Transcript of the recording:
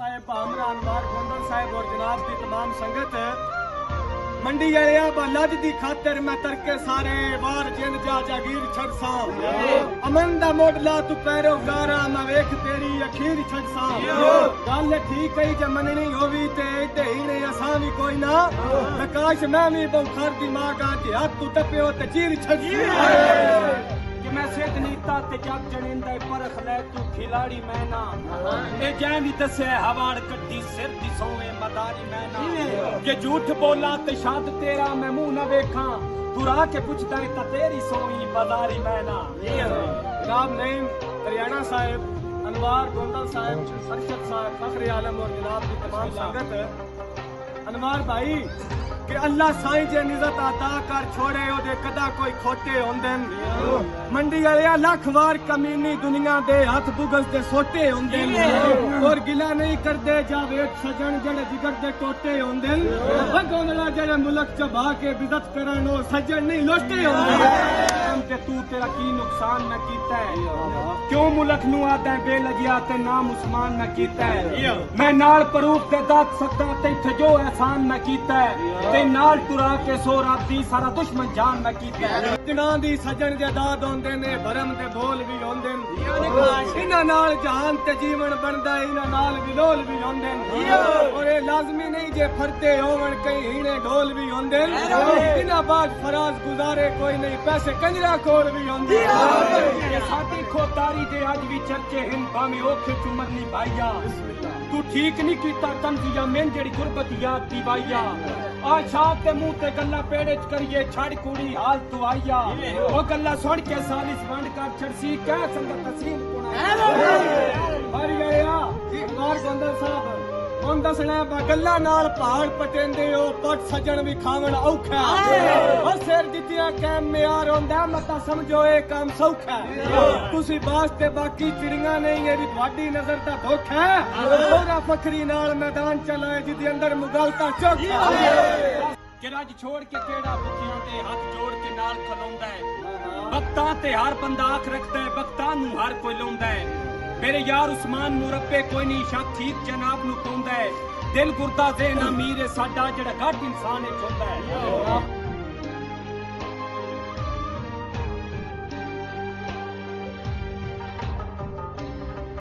साहिब हमरा अनवार गोंदल साहिब और जनाब की तमाम संगत मंडी आया लज की खातिर मैं तरके सारे वार जिंद जा जागीर छड़सा अमन दा मोडला तू पैरो गारा मैं वेख तेरी अखीर छड़सा गल ठीक है जे मननी होवी ते ही ने असां भी कोई ना प्रकाश मैं भी बौखर दी मां का जे हाथ तू टपियो ते चीर छड़सा कि मैं सिद्ध नीता ते जग जनिंदा परख ले तू खिलाड़ी मैं ना ए जैं भी दसे हवाड़ कट्टी सिर दी सोवे मदारी मैं ना कि झूठ बोला ते शाद तेरा मैं मुंह ना देखा तू राह के पुछदा है ता तेरी सोई बाजारी मैं ना जनाब नईम हरियाणा साहिब अनवार गोंदल साहिब अरशद साहिब फखर आलम और जनाब की तमाम संगत अनवार भाई कि अल्लाह साईं जे निज़त अता कर छोड़े ओदे कदा कोई खोटे होंदे मंडी वाले लख वार कमीनी दुनिया दे हाथ बुगस दे सोटे होंदे और गिला नहीं करदे जावेद सजन जड़े जिगर दे टोटे होंदे गोंदला जड़े मुल्क चबा के बिजत करन ओ सजन नहीं लोटे होंदे ते तू तेरा की नुकसान न कीता है क्यों मुल्क नु आदा बेलगिया ते नाम उस्मान न कीता है मैं नाल प्रूफ ते दात सकदा ते इथे जो एहसान न कीता है नाल टुरा के सो राती सारा दुश्मन जान न कीता जना दी सजन दे दाद होंदे ने भरम दे बोल भी होंदे इना नाल जहान ते जीवन बनदा इना नाल विलोल भी होंदे और ए लाजमी नहीं जे फरते होवन कई हीने ढोल भी होंदे इना बाद फराज गुजारे कोई नहीं पैसे कंजरा कोल भी होंदे ये साडी खोतारी दे आज भी चर्चे हिंद भाਵੇਂ ओखे चुमरनी भाईया तू ठीक नहीं कीता तंजिया मेन जेड़ी गुरबत याद दी भाईया आ छाप ते मुंह ते गल्ला पेड़े च करिए छड़ कुड़ी हाल तू आईया ओ गल्ला सुन के सालिस वंड कर छड़सी कह संगत तसीम कोना हर गया मार गोंदल साहब ਹੁਣ ਦੱਸਣਾ ਗੱਲਾਂ ਨਾਲ ਪਹਾੜ ਪਟੇਂਦੇ ਹੋ ਪਟ ਸੱਜਣ ਵੀ ਖਾਵਣ ਔਖਾ ਉਹ ਸਿਰ ਜਿੱਤਿਆ ਕੈਮ ਮਿਆਰ ਹੁੰਦਾ ਮਤਾ ਸਮਝੋ ਇਹ ਕੰਮ ਸੌਖਾ ਤੁਸੀਂ ਬਾਸ ਤੇ ਬਾਕੀ ਚਿੜੀਆਂ ਨਹੀਂ ਇਹ ਵੀ ਤੁਹਾਡੀ ਨਜ਼ਰ ਦਾ ਧੋਖਾ ਉਹਦਾ ਫਖਰੀ ਨਾਲ ਮੈਦਾਨ ਚਲਾਏ ਜਿਹਦੇ ਅੰਦਰ ਮੁਗਲਤਾ ਚੌਖਾ ਕਿ ਰੱਜ ਛੋੜ ਕੇ ਕਿਹੜਾ ਬੁੱਕੀਆਂ ਤੇ ਹੱਥ ਜੋੜ ਕੇ ਨਾਲ ਖਲੋਂਦਾ ਹੈ ਵਕਤਾਂ ਤੇ ਹਰ ਬੰਦਾ ਅੱਖ ਰੱਖਦਾ ਹੈ ਵਕਤਾਂ ਨੂੰ ਹਰ ਕੋਈ ਲਾਉਂਦਾ ਹੈ मेरे यार उस्मान मुरब्बे कोई नहीं शक ठीक जनाब नू पाउंदा है दिल गुरदा ज़हन अमीर है साडा जेड़ा घट इंसान है चुंदा है